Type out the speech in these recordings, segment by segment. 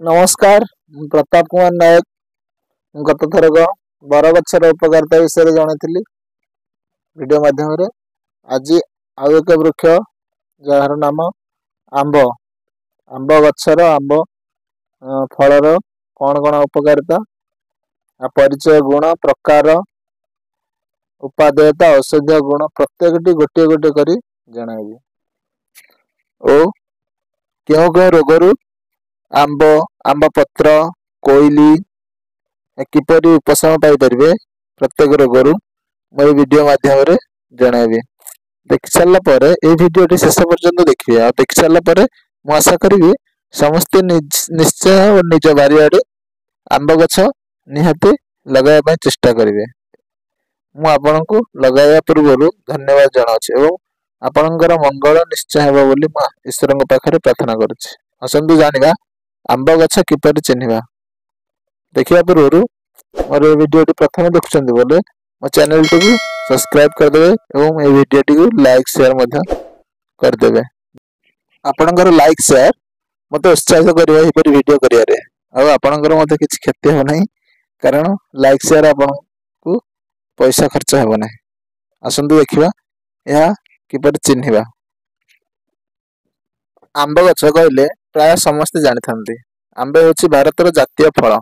नमस्कार, ମୁଁ ପ୍ରତାପ କୁମାର ନାୟକ। ମୁଁ ଗତ ଥରକ ବରଗଛର ଉପକାରିତା ବିଷୟରେ ଜଣେଇଥିଲି ଭିଡ଼ିଓ ମାଧ୍ୟମରେ। ଆଜି ଆଉ ଏକ ବୃକ୍ଷ ଯାହାର ନାମ ଆମ୍ବ। ଆମ୍ବ ଗଛର ଆମ୍ବ ଫଳର କ'ଣ କ'ଣ ଉପକାରିତା, ପରିଚୟ, ଗୁଣ, ପ୍ରକାର, ଉପାଦେୟତା, ଔଷଧୀୟ ଗୁଣ ପ୍ରତ୍ୟେକଟି ଗୋଟିଏ ଗୋଟିଏ କରି ଜଣାଇବି। ଓ କେଉଁ କେଉଁ ରୋଗରୁ ଆମ୍ବ, ଆମ୍ବ ପତ୍ର, କୋଇଲି କିପରି ଉପଶମ ପାଇପାରିବେ ପ୍ରତ୍ୟେକ ରୋଗରୁ ମୁଁ ଏହି ଭିଡ଼ିଓ ମାଧ୍ୟମରେ ଜଣାଇବି। ଦେଖି ସାରିଲା ପରେ ଏହି ଭିଡ଼ିଓଟି ଶେଷ ପର୍ଯ୍ୟନ୍ତ ଦେଖିବେ। ଆଉ ଦେଖି ସାରିଲା ପରେ ମୁଁ ଆଶା କରିବି ସମସ୍ତେ ନିଶ୍ଚୟ ନିଜ ବାରିଆଡ଼େ ଆମ୍ବ ଗଛ ନିହାତି ଲଗାଇବା ପାଇଁ ଚେଷ୍ଟା କରିବେ। ମୁଁ ଆପଣଙ୍କୁ ଲଗାଇବା ପୂର୍ବରୁ ଧନ୍ୟବାଦ ଜଣାଉଛି ଏବଂ ଆପଣଙ୍କର ମଙ୍ଗଳ ନିଶ୍ଚୟ ହେବ ବୋଲି ମୁଁ ଈଶ୍ୱରଙ୍କ ପାଖରେ ପ୍ରାର୍ଥନା କରୁଛି। ଆସନ୍ତୁ ଜାଣିବା ଆମ୍ବ ଗଛ କିପରି ଚିହ୍ନିବା। ଦେଖିବା ପୂର୍ବରୁ ମୋର এই ଭିଡ଼ିଓଟି ପ୍ରଥମେ ଦେଖୁଛନ୍ତି ବୋଲେ ମୋ ଚ୍ୟାନେଲଟିକୁ ସବସ୍କ୍ରାଇବ କରିଦେବେ ଏବଂ এই ଭିଡ଼ିଓଟିକୁ ଲାଇକ୍ ସେୟାର ମଧ୍ୟ କରିଦେବେ। ଆପଣଙ୍କର ଲାଇକ୍ ସେୟାର ମୋତେ ଉତ୍ସାହିତ କରିବ ଏହିପରି ଭିଡ଼ିଓ କରିବାରେ। ଆଉ ଆପଣଙ୍କର ମଧ୍ୟ କିଛି କ୍ଷତି ହେବ ନାହିଁ, କାରଣ ଲାଇକ୍ ସେୟାର ଆପଣଙ୍କୁ ପଇସା ଖର୍ଚ୍ଚ ହେବ ନାହିଁ। ଆସନ୍ତୁ ଦେଖିବା ଏହା କିପରି ଚିହ୍ନିବା। ଆମ୍ବ ଗଛ କହିଲେ ପ୍ରାୟ ସମସ୍ତେ ଜାଣିଥାନ୍ତି। ଆମ୍ବ ହେଉଛି ଭାରତର ଜାତୀୟ ଫଳ।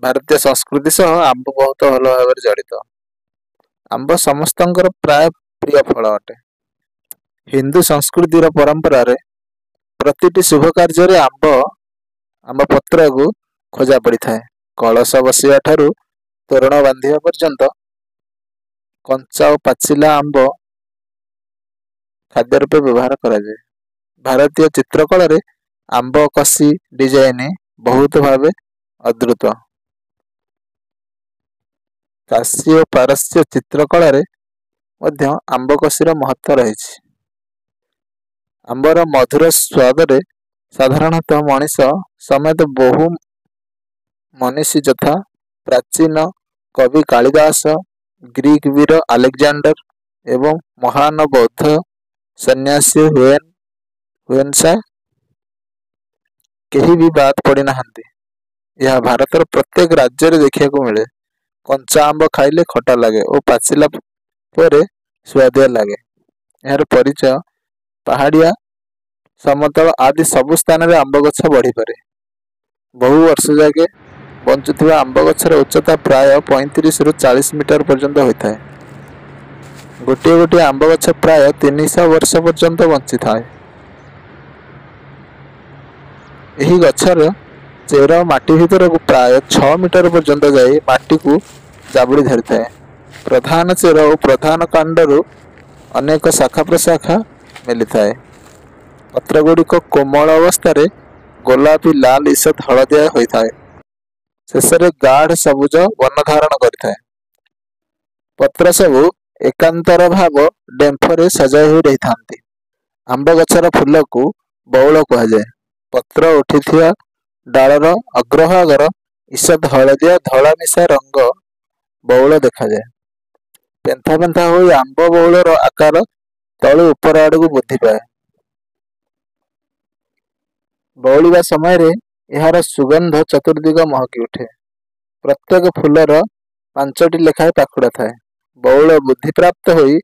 ଭାରତୀୟ ସଂସ୍କୃତି ସହ ଆମ୍ବ ବହୁତ ଭଲ ଭାବରେ ଜଡ଼ିତ। ଆମ୍ବ ସମସ୍ତଙ୍କର ପ୍ରାୟ ପ୍ରିୟ ଫଳ ଅଟେ। ହିନ୍ଦୁ ସଂସ୍କୃତିର ପରମ୍ପରାରେ ପ୍ରତିଟି ଶୁଭ କାର୍ଯ୍ୟରେ ଆମ୍ବ ପତ୍ରକୁ ଖୋଜା ପଡ଼ିଥାଏ। କଳସ ବସିବା ଠାରୁ ତୋରଣ ବାନ୍ଧିବା ପର୍ଯ୍ୟନ୍ତ କଞ୍ଚା ଓ ପାଚିଲା ଆମ୍ବ ଖାଦ୍ୟ ରୂପେ ବ୍ୟବହାର କରାଯାଏ। ଭାରତୀୟ ଚିତ୍ରକଳାରେ ଆମ୍ବ କଷି ଡିଜାଇନ ବହୁତ ଭାବେ ଅଦ୍ଭୁତ। କାଶୀ ଓ ପାରସ୍ୟ ଚିତ୍ରକଳାରେ ମଧ୍ୟ ଆମ୍ବ କଷିର ମହତ୍ତ୍ୱ ରହିଛି। ଆମ୍ବର ମଧୁର ସ୍ୱାଦରେ ସାଧାରଣତଃ ମଣିଷ ସମେତ ବହୁ ମନୀଷୀ ଯଥା ପ୍ରାଚୀନ କବି କାଳିଦାସ, ଗ୍ରୀକ ବୀର ଆଲେକଜାଣ୍ଡର ଏବଂ ମହାନ ବୌଦ୍ଧ ସନ୍ନ୍ୟାସୀ ହୁଏନ୍ସା କେହି ବି ବାଦ ପଡ଼ିନାହାନ୍ତି। ଏହା ଭାରତର ପ୍ରତ୍ୟେକ ରାଜ୍ୟରେ ଦେଖିବାକୁ ମିଳେ। କଞ୍ଚା ଆମ୍ବ ଖାଇଲେ ଖଟା ଲାଗେ ଓ ପାଚିଲା ପରେ ସୁଆଦିଆ ଲାଗେ। ଏହାର ପରିଚୟ ପାହାଡ଼ିଆ, ସମତଳ ଆଦି ସବୁ ସ୍ଥାନରେ ଆମ୍ବ ଗଛ ବଢ଼ିପାରେ। ବହୁ ବର୍ଷ ଯାକେ ବଞ୍ଚୁଥିବା ଆମ୍ବ ଗଛର ଉଚ୍ଚତା ପ୍ରାୟ 35ରୁ 40 ମିଟର ପର୍ଯ୍ୟନ୍ତ ହୋଇଥାଏ। ଗୋଟିଏ ଗୋଟିଏ ଆମ୍ବ ଗଛ ପ୍ରାୟ 300 ବର୍ଷ ପର୍ଯ୍ୟନ୍ତ ବଞ୍ଚିଥାଏ। ଏହି ଗଛର ଚେର ମାଟି ଭିତରକୁ ପ୍ରାୟ 6 ମିଟର ପର୍ଯ୍ୟନ୍ତ ଯାଇ ମାଟିକୁ ଜାବୁଡ଼ି ଧରିଥାଏ। ପ୍ରଧାନ ଚେର ଓ ପ୍ରଧାନ କାଣ୍ଡରୁ ଅନେକ ଶାଖା ପ୍ରଶାଖା ମିଳିଥାଏ। ପତ୍ରଗୁଡ଼ିକ କୋମଳ ଅବସ୍ଥାରେ ଗୋଲାପୀ, ଲାଲ, ଈଷତ୍ ହଳଦିଆ ହୋଇଥାଏ। ଶେଷରେ ଗାଢ଼ ସବୁଜ ବର୍ଣ୍ଣ ଧାରଣ କରିଥାଏ। ପତ୍ର ସବୁ ଏକାନ୍ତର ଭାବ ଡେମ୍ଫରେ ସଜାଇ ହୋଇ ରହିଥାନ୍ତି। ଆମ୍ବ ଗଛର ଫୁଲକୁ ବଉଳ କୁହାଯାଏ। ପତ୍ର ଉଠିଥିବା ଡାଳର ଅଗ୍ରଭାଗର ଈଷତ୍ ହଳଦିଆ ଧଳା ମିଶା ରଙ୍ଗ ବଉଳ ଦେଖାଯାଏ। ପେନ୍ଥା ପେନ୍ଥା ହୋଇ ଆମ୍ବ ବଉଳର ଆକାର ତଳୁ ଉପର ଆଡ଼କୁ ବୃଦ୍ଧି ପାଏ। ବଉଳିବା ସମୟରେ ଏହାର ସୁଗନ୍ଧ ଚତୁର୍ଦ୍ଦିଗ ମହକି ଉଠେ। ପ୍ରତ୍ୟେକ ଫୁଲର 5ଟି ଲେଖାଏଁ ପାଖୁଡ଼ା ଥାଏ। ବଉଳ ବୃଦ୍ଧିପ୍ରାପ୍ତ ହୋଇ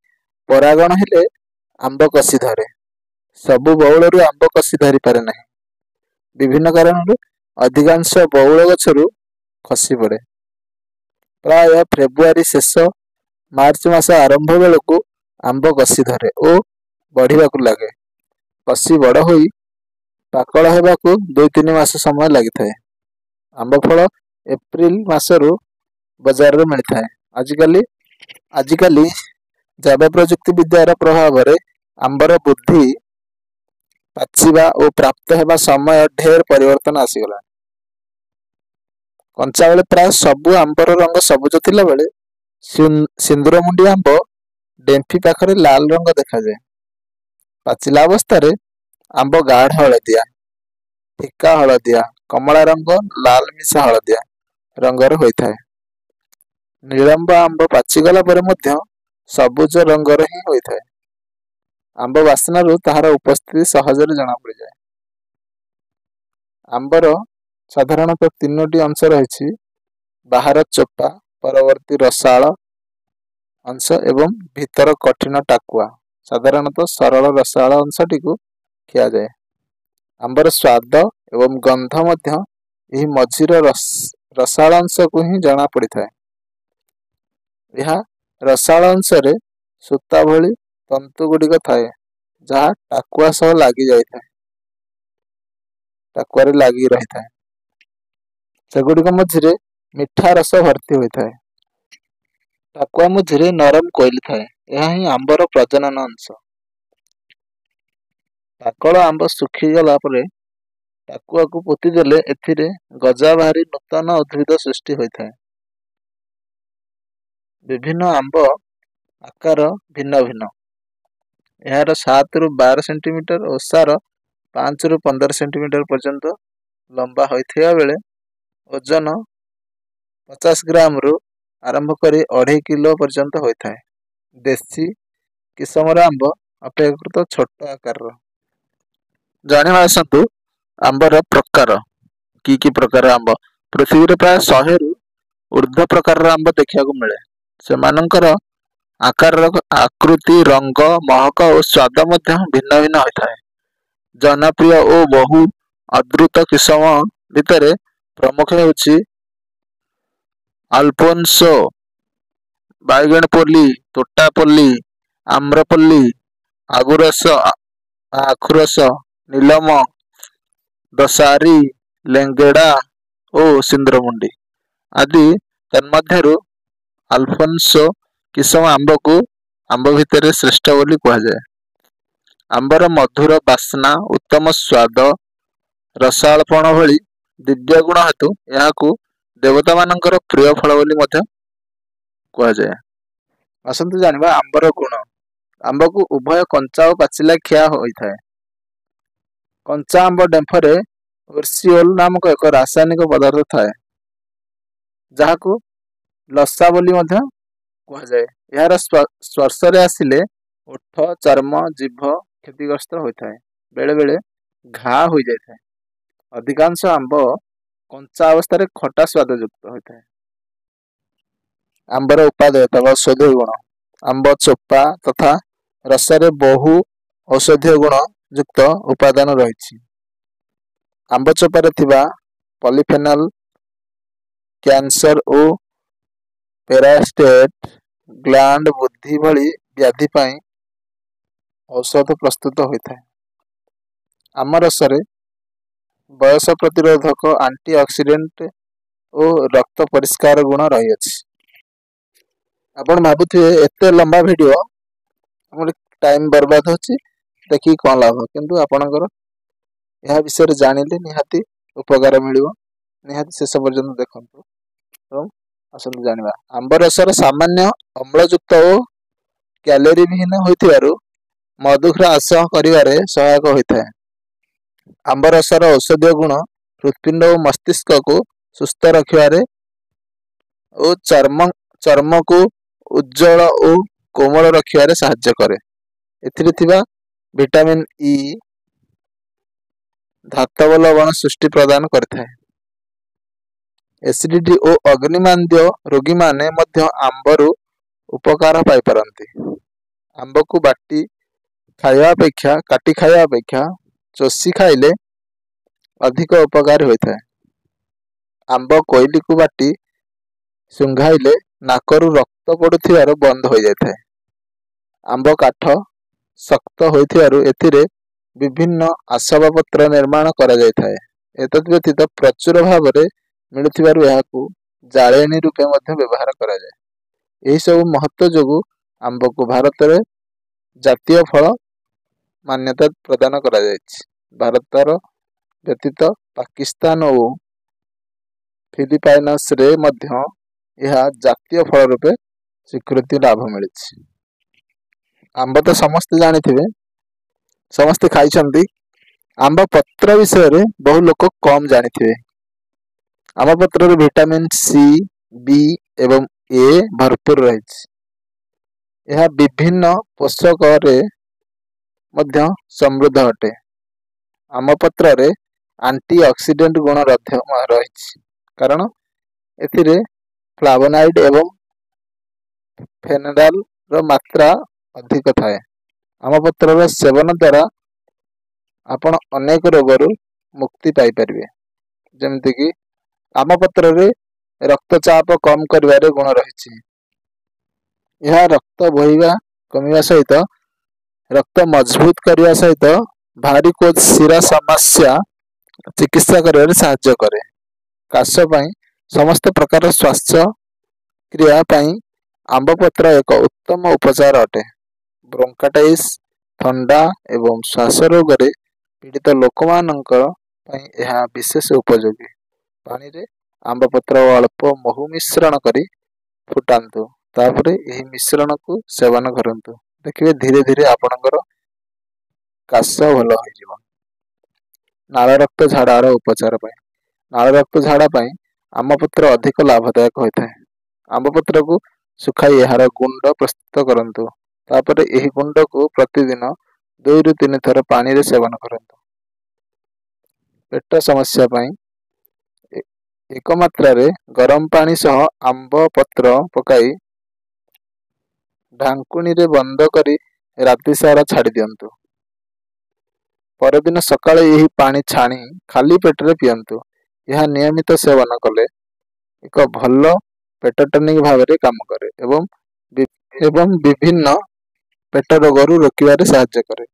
ପରାଗଣ ହେଲେ ଆମ୍ବ କଷି ଧରେ। ସବୁ ବଉଳରୁ ଆମ୍ବ କଷି ଧରିପାରେ ନାହିଁ। ବିଭିନ୍ନ କାରଣରୁ ଅଧିକାଂଶ ବଉଳ ଗଛରୁ ଖସି ପଡ଼େ। ପ୍ରାୟ ଫେବୃଆରୀ ଶେଷ, ମାର୍ଚ୍ଚ ମାସ ଆରମ୍ଭ ବେଳକୁ ଆମ୍ବ କଷି ଧରେ ଓ ବଢ଼ିବାକୁ ଲାଗେ। କଷି ବଡ଼ ହୋଇ ପାକଳ ହେବାକୁ 2-3 ମାସ ସମୟ ଲାଗିଥାଏ। ଆମ୍ବ ଫଳ ଏପ୍ରିଲ ମାସରୁ ବଜାରରେ ମିଳିଥାଏ। ଆଜିକାଲି ଜୈବ ପ୍ରଯୁକ୍ତି ବିଦ୍ୟାର ପ୍ରଭାବରେ ଆମ୍ବର ବୃଦ୍ଧି, ପାଚିବା ଓ ପ୍ରାପ୍ତ ହେବା ସମୟ ଢେର ପରିବର୍ତ୍ତନ ଆସିଗଲାଣି। କଞ୍ଚାବେଳେ ପ୍ରାୟ ସବୁ ଆମ୍ବର ରଙ୍ଗ ସବୁଜ ଥିଲାବେଳେ ସିନ୍ଦୁରମୁଣ୍ଡି ଆମ୍ବ ଡେମ୍ଫି ପାଖରେ ଲାଲ ରଙ୍ଗ ଦେଖାଯାଏ। ପାଚିଲା ଅବସ୍ଥାରେ ଆମ୍ବ ଗାଢ଼ ହଳଦିଆ, ଫିକା ହଳଦିଆ, କମଳା ରଙ୍ଗ, ଲାଲ ମିଶା ହଳଦିଆ ରଙ୍ଗର ହୋଇଥାଏ। ନିଳମ୍ବ ଆମ୍ବ ପାଚିଗଲା ପରେ ମଧ୍ୟ ସବୁଜ ରଙ୍ଗର ହିଁ ହୋଇଥାଏ। ଆମ୍ବ ବାସ୍ନାରୁ ତାହାର ଉପସ୍ଥିତି ସହଜରେ ଜଣାପଡ଼ିଯାଏ। ଆମ୍ବର ସାଧାରଣତଃ ତିନୋଟି ଅଂଶ ରହିଛି, ବାହାର ଚୋପା, ପରବର୍ତ୍ତୀ ରସାଳ ଅଂଶ ଏବଂ ଭିତର କଠିନ ଟାକୁଆ। ସାଧାରଣତଃ ସରଳ ରସାଳ ଅଂଶଟିକୁ ଖିଆଯାଏ। ଆମ୍ବର ସ୍ୱାଦ ଏବଂ ଗନ୍ଧ ମଧ୍ୟ ଏହି ମଝିର ରସାଳ ଅଂଶକୁ ହିଁ ଜଣା ପଡ଼ିଥାଏ। ଏହା ରସାଳ ଅଂଶରେ ସୂତା ଭଳି ତନ୍ତୁ ଗୁଡ଼ିକ ଥାଏ, ଯାହା ଟାକୁଆ ସହ ଲାଗି ଯାଇଥାଏ, ଟାକୁଆରେ ଲାଗି ରହିଥାଏ। ସେଗୁଡ଼ିକ ମଝିରେ ମିଠା ରସ ଭର୍ତ୍ତି ହୋଇଥାଏ। ଟାକୁଆ ମଝିରେ ନରମ କୋଇଲି ଥାଏ। ଏହା ହିଁ ଆମ୍ବର ପ୍ରଜନନ ଅଂଶ। ପାକଳ ଆମ୍ବ ଶୁଖିଗଲା ପରେ ଟାକୁଆକୁ ପୋତିଦେଲେ ଏଥିରେ ଗଜା ବାହାରି ନୂତନ ଉଦ୍ଭିଦ ସୃଷ୍ଟି ହୋଇଥାଏ। ବିଭିନ୍ନ ଆମ୍ବ ଆକାର ଭିନ୍ନ ଭିନ୍ନ। ଏହାର 7 ରୁ 12 ସେଣ୍ଟିମିଟର ଓସାର 5 ରୁ 15 ସେଣ୍ଟିମିଟର ପର୍ଯ୍ୟନ୍ତ ଲମ୍ବା ହୋଇଥିବା ବେଳେ ଓଜନ 50 ଗ୍ରାମରୁ ଆରମ୍ଭ କରି 2.5 କିଲୋ ପର୍ଯ୍ୟନ୍ତ ହୋଇଥାଏ। ଦେଶୀ କିସମର ଆମ୍ବ ଅପେକ୍ଷାକୃତ ଛୋଟ ଆକାରର। ଜାଣିବା ଆସନ୍ତୁ ଆମ୍ବର ପ୍ରକାର। କି ପ୍ରକାର ଆମ୍ବ? ପୃଥିବୀରେ ପ୍ରାୟ 100ରୁ ଉର୍ଦ୍ଧ୍ୱ ପ୍ରକାରର ଆମ୍ବ ଦେଖିବାକୁ ମିଳେ। ସେମାନଙ୍କର ଆକାର, ଆକୃତି, ରଙ୍ଗ, ମହକ ଓ ସ୍ୱାଦ ମଧ୍ୟ ଭିନ୍ନ ଭିନ୍ନ ହୋଇଥାଏ। ଜନପ୍ରିୟ ଓ ବହୁ ଅଦ୍ଭୁତ କିସମ ଭିତରେ ପ୍ରମୁଖ ହେଉଛି ଆଲଫୋନ୍ସୋ, ବାଇଗଣପଲ୍ଲୀ, ତୋଟାପଲ୍ଲୀ, ଆମ୍ରପଲ୍ଲୀ, ଆଖୁରସ, ନୀଲମ, ଦଶାରୀ, ଲେଙ୍ଗେଡ଼ା ଓ ସିନ୍ଦ୍ରମୁଣ୍ଡି ଆଦି। ତନ୍ମଧ୍ୟରୁ ଆଲଫୋନ୍ସୋ କିସମ ଆମ୍ବକୁ ଆମ୍ବ ଭିତରେ ଶ୍ରେଷ୍ଠ ବୋଲି କୁହାଯାଏ। ଆମ୍ବର ମଧୁର ବାସ୍ନା, ଉତ୍ତମ ସ୍ୱାଦ, ରସାଳପଣ ଭଳି ଦିବ୍ୟ ଗୁଣ ହେତୁ ଏହାକୁ ଦେବତାମାନଙ୍କର ପ୍ରିୟ ଫଳ ବୋଲି ମଧ୍ୟ କୁହାଯାଏ। ଆସନ୍ତୁ ଜାଣିବା ଆମ୍ବର ଗୁଣ। ଆମ୍ବକୁ ଉଭୟ କଞ୍ଚା ଓ ପାଚିଲା ଖିଆ ହୋଇଥାଏ। କଞ୍ଚା ଆମ୍ବ ଡେମ୍ଫରେ ଉର୍ସିଓଲ ନାମକ ଏକ ରାସାୟନିକ ପଦାର୍ଥ ଥାଏ, ଯାହାକୁ ଲସା ବୋଲି ମଧ୍ୟ କୁହାଯାଏ। ଏହାର ସ୍ପର୍ଶରେ ଆସିଲେ ଓଠ, ଚର୍ମ, ଜିଭ କ୍ଷତିଗ୍ରସ୍ତ ହୋଇଥାଏ, ବେଳେବେଳେ ଘା ହୋଇଯାଇଥାଏ। ଅଧିକାଂଶ ଆମ୍ବ କଞ୍ଚା ଅବସ୍ଥାରେ ଖଟା ସ୍ୱାଦଯୁକ୍ତ ହୋଇଥାଏ। ଆମ୍ବର ଉପାଦେୟତା ବା ଔଷଧୀୟ ଗୁଣ। ଆମ୍ବ ଚୋପା ତଥା ରସରେ ବହୁ ଔଷଧୀୟ ଗୁଣ ଯୁକ୍ତ ଉପାଦାନ ରହିଛି। ଆମ୍ବ ଚୋପାରେ ଥିବା ପଲିଫେନଲ କ୍ୟାନ୍ସର ଓ ପେରାଷ୍ଟେଟ୍ ଗ୍ଲାଣ୍ଡ ବୃଦ୍ଧି ଭଳି ବ୍ୟାଧି ପାଇଁ ଔଷଧ ପ୍ରସ୍ତୁତ ହୋଇଥାଏ। ଆମ ରସରେ ବୟସ ପ୍ରତିରୋଧକ, ଆଣ୍ଟି ଅକ୍ସିଡେଣ୍ଟ ଓ ରକ୍ତ ପରିଷ୍କାର ଗୁଣ ରହିଅଛି। ଆପଣ ଭାବୁଥିବେ ଏତେ ଲମ୍ବା ଭିଡ଼ିଓ ଆମର ଟାଇମ୍ ବର୍ବାଦ ହେଉଛି, ଦେଖିକି କ'ଣ ଲାଭ? କିନ୍ତୁ ଆପଣଙ୍କର ଏହା ବିଷୟରେ ଜାଣିଲେ ନିହାତି ଉପକାର ମିଳିବ। ନିହାତି ଶେଷ ପର୍ଯ୍ୟନ୍ତ ଦେଖନ୍ତୁ ଏବଂ ଆସନ୍ତୁ ଜାଣିବା। ଆମ୍ବ ରସର ସାମାନ୍ୟ ଅମ୍ଳଯୁକ୍ତ ଓ କ୍ୟାଲୋରୀ ବିହୀନ ହୋଇଥିବାରୁ ମଧୁହ୍ରାସ କରିବାରେ ସହାୟକ ହୋଇଥାଏ। ଆମ୍ବ ରସର ଔଷଧୀୟ ଗୁଣ ହୃତ୍ପିଣ୍ଡ ଓ ମସ୍ତିଷ୍କକୁ ସୁସ୍ଥ ରଖିବାରେ ଓ ଚର୍ମକୁ ଉଜ୍ଜଳ ଓ କୋମଳ ରଖିବାରେ ସାହାଯ୍ୟ କରେ। ଏଥିରେ ଥିବା ଭିଟାମିନ୍ ଇ ଧାତବ ଲବଣ ସୃଷ୍ଟି ପ୍ରଦାନ କରିଥାଏ। ଏସିଡିଟି ଓ ଅଗ୍ନିମାନ୍ଦ୍ୟ ରୋଗୀମାନେ ମଧ୍ୟ ଆମ୍ବରୁ ଉପକାର ପାଇପାରନ୍ତି। ଆମ୍ବକୁ କାଟି ଖାଇବା ଅପେକ୍ଷା ଚୋଷି ଖାଇଲେ ଅଧିକ ଉପକାରୀ ହୋଇଥାଏ। ଆମ୍ବ କୋଇଲିକୁ ବାଟି ଶୁଙ୍ଘାଇଲେ ନାକରୁ ରକ୍ତ ପଡ଼ୁଥିବାର ବନ୍ଦ ହୋଇଯାଇଥାଏ। ଆମ୍ବ କାଠ ଶକ୍ତ ହୋଇଥିବାରୁ ଏଥିରେ ବିଭିନ୍ନ ଆସବାବପତ୍ର ନିର୍ମାଣ କରାଯାଇଥାଏ। ଏତଦ୍ ବ୍ୟତୀତ ପ୍ରଚୁର ଭାବରେ ମିଳୁଥିବାରୁ ଏହାକୁ ଜାଳେଣୀ ରୂପେ ମଧ୍ୟ ବ୍ୟବହାର କରାଯାଏ। ଏହିସବୁ ମହତ୍ତ୍ୱ ଯୋଗୁଁ ଆମ୍ବକୁ ଭାରତରେ ଜାତୀୟ ଫଳ ମାନ୍ୟତା ପ୍ରଦାନ କରାଯାଇଛି। ଭାରତର ବ୍ୟତୀତ ପାକିସ୍ତାନ ଓ ଫିଲିପାଇନ୍ସରେ ମଧ୍ୟ ଏହା ଜାତୀୟ ଫଳ ରୂପେ ସ୍ୱୀକୃତି ଲାଭ କରିଛି। ଆମ୍ବ ତ ସମସ୍ତେ ଜାଣିଥିବେ, ସମସ୍ତେ ଖାଇଛନ୍ତି। ଆମ୍ବ ପତ୍ର ବିଷୟରେ ବହୁ ଲୋକ କମ୍ ଜାଣିଥିବେ। ଆମ୍ବ ପତ୍ରରେ ଭିଟାମିନ୍ ସି, ବି ଏବଂ ଏ ଭରପୁର ରହିଛି। ଏହା ବିଭିନ୍ନ ପୋଷକରେ ମଧ୍ୟ ସମୃଦ୍ଧ ଅଟେ। ଆମ୍ବ ପତ୍ରରେ आंटी ऑक्सीडेंट गुण रही कारण एथिरे फ्लावोनाइड एवं फेनराल रो मात्रा अधिक थाए। आम पत्र सेवन द्वारा आपण अनेक रोगरू मुक्ति पाई परिवे। जेमति कि आम पत्र रे रक्तचाप कम करिवारे गुण रही। यह रक्त बोहिबा कमिवा सहित रक्त मजबूत करने सहित भारिकोज शिरा समस्या चिकित्सा करिवारे सहाय्य करे। काश पई समस्त प्रकार स्वास्थ्य क्रिया पई आंब पत्र एक उत्तम उपचार अटे। ब्रोंकाटाइटिस ठंडा एवं श्वास रोग रे पीड़ित लोक यह विशेष उपयोगी। पानी रे आंब पत्र अल्प महू मिश्रण करी फुटांतु तापरे यही मिश्रण को सेवन करंतु। देखिए धीरे धीरे आपणकर काश भल हो। नाल रक्त झाड़ार उपचार पाई नाल रक्त झाड़ा पाई आंब पत्र अधिक लाभदायक होता है। आंब पत्र को सुखाई यार गुंड प्रस्तुत करंतु तापरे यही गुंड को प्रतिदिन 2 ରୁ 3 थर पानी रे सेवन करंतु। पेट समस्या पाई एक मात्रा रे गरम पानी सह आंब पत्र पकाई ढांकुणी रे बंद करी राति सारा छाड़ी दियंतु। परदिन सकाळे यही पानी छाणी खाली पेटरे पियंतु। यह नियमित सेवन कले एक भल पेट टनिक भाव में काम करे एवं विभिन्न पेट रोगरू रोकबारे सहायता करे।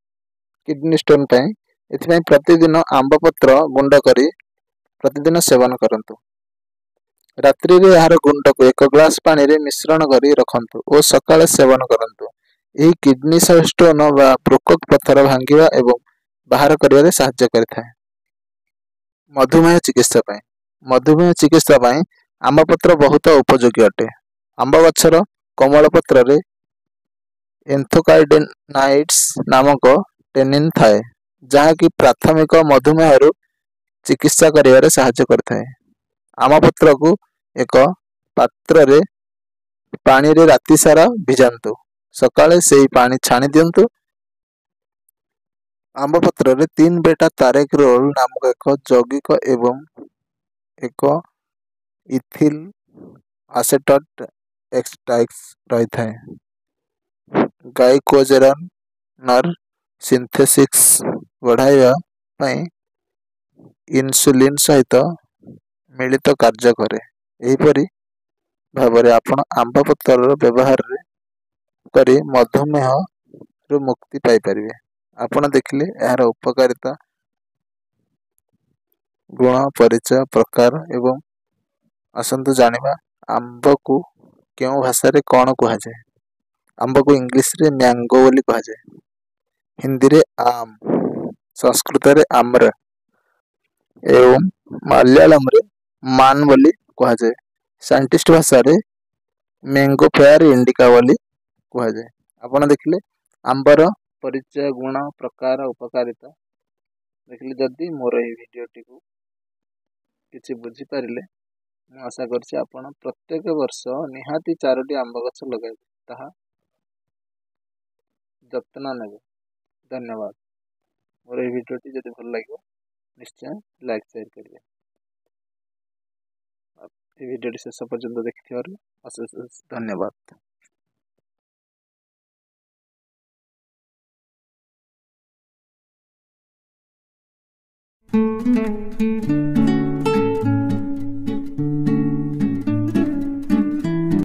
किडनी स्टोन पाई एथिपाई प्रतिदिन आंब पत्र गुंड करी प्रतिदिन सेवन करंतु। रात्रि रे यार गुंड को 1 ग्लास पानी रे मिश्रण करी रखंतु और सकाळे सेवन करंतु। यही किडनी स्टोन व ब्रोकक पत्थर भांगिवा एवं बाहर करिवारे सहायता करिथाय। मधुमेह चिकित्सा पाई आंब पत्र बहुत उपयोगी अटे। आंब गछर कमल पत्र रे एंथोकाइडेनाइड्स नामक टेनिन थाए जहाँ की प्राथमिक मधुमेह रु चिकित्सा करिवारे सहायता करथाय। आम पत्र को एक पात्र रे पानी रे राति सारा भिजांतु सकाळे सेही पानी छाणी दियंतु। आंब पत्र रे 3 बेटा तारेक रोल नामक एक यौगिक एवं एक इथिल आसेटेट एक्सट्रैक्ट रही थाए। ग्लाइकोजेनर सिंथेसिस बढ़ाइबा पई इन्सुलिन सहित मिलित कार्य करे। एहीपरि भावरे आपण आंब पत्र व्यवहार करी मधुमेह रु मुक्ति पाई परिवे। आपण देखिले यार उपकारिता गुण परिचय प्रकार एवं असंतु जानिबा आंब को क्यों भाषा रे कौन कहा जाए। आंब को इंग्लिश रे मैंगो बोली कहा जाए, हिंदी रे आम, संस्कृत रे आम्र एवं मलयालम रे मान बोली कहा जाए। साइंटिस्ट भाषा रे मैंगो फेयर इंडिका बोली कहा जाए। आपण देखिले आंबर परिचय गुण प्रकार उपकारिता देखिले। जदि मोर ए वीडियोटी को किछि बुझी पारिले मु आशा करछि आपण प्रत्येक वर्ष निहाती 4टी आंब गछ लगाइबे ताहा जत्न नेबे। धन्यवाद। मोर ए वीडियोटी जदि भल लागियो निश्चय लाइक शेयर करिवे। ए वीडियोटी शेष पर्यंत देखिथिबारु अशेष धन्यवाद।